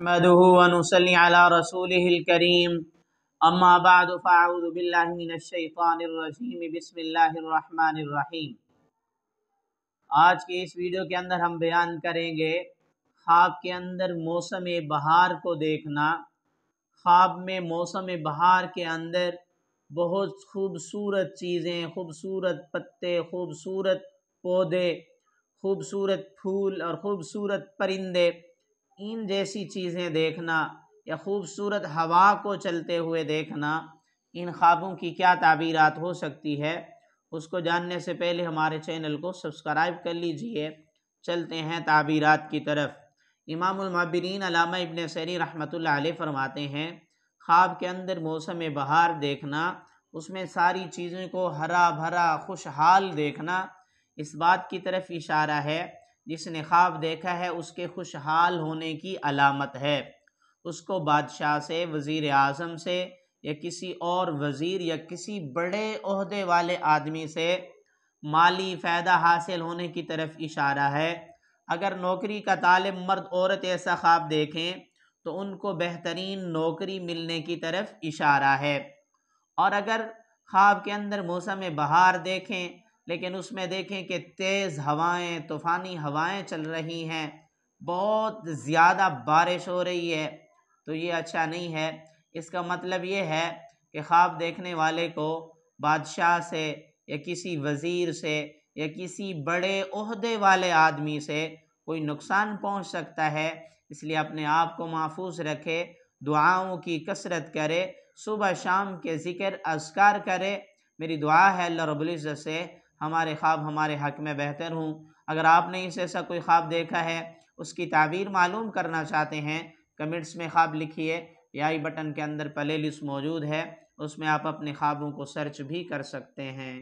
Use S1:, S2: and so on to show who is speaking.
S1: نحمده ونصلي على رسوله الكريم اما بعد فاعوذ باللہ من الشیطان الرجیم بسم اللہ الرحمن الرحیم۔ آج کے اس ویڈیو کے اندر ہم بیان کریں گے خواب کے اندر موسم بہار کو دیکھنا۔ خواب میں موسم بہار کے اندر بہت خوبصورت چیزیں، خوبصورت پتے، خوبصورت پودے، خوبصورت پھول اور خوبصورت پرندے، ان جیسی چیزیں دیکھنا یا خوبصورت ہوا کو چلتے ہوئے دیکھنا، ان خوابوں کی کیا تعبیرات ہو سکتی ہے، اس کو جاننے سے پہلے ہمارے چینل کو سبسکرائب کر لیجئے۔ چلتے ہیں تعبیرات کی طرف۔ امام المعبرین علامہ ابن سیرین رحمۃ اللہ علیہ فرماتے ہیں، خواب کے اندر موسم بہار دیکھنا، اس میں ساری چیزوں کو ہرا بھرا خوشحال دیکھنا، اس بات کی طرف اشارہ ہے جس نے خواب دیکھا ہے اس کے خوشحال ہونے کی علامت ہے۔ اس کو بادشاہ سے، وزیر اعظم سے یا کسی اور وزیر یا کسی بڑے عہدے والے آدمی سے مالی فائدہ حاصل ہونے کی طرف اشارہ ہے۔ اگر نوکری کا طالب مرد عورت ایسا خواب دیکھیں تو ان کو بہترین نوکری ملنے کی طرف اشارہ ہے۔ اور اگر خواب کے اندر موسم بہار دیکھیں لیکن اس میں دیکھیں کہ تیز ہوائیں، طوفانی ہوائیں چل رہی ہیں، بہت زیادہ بارش ہو رہی ہے، تو یہ اچھا نہیں ہے۔ اس کا مطلب یہ ہے کہ خواب دیکھنے والے کو بادشاہ سے یا کسی وزیر سے یا کسی بڑے عہدے والے آدمی سے کوئی نقصان پہنچ سکتا ہے، اس لیے اپنے آپ کو محفوظ رکھے، دعاؤں کی کثرت کرے، صبح شام کے ذکر اذکار کرے۔ میری دعا ہے اللہ رب العزت سے ہمارے خواب ہمارے حق میں بہتر ہوں۔ اگر آپ نے اس ایسا کوئی خواب دیکھا ہے، اس کی تعبیر معلوم کرنا چاہتے ہیں، کمنٹس میں خواب لکھیے، یا آئی بٹن کے اندر پلے لسٹ موجود ہے، اس میں آپ اپنے خوابوں کو سرچ بھی کر سکتے ہیں۔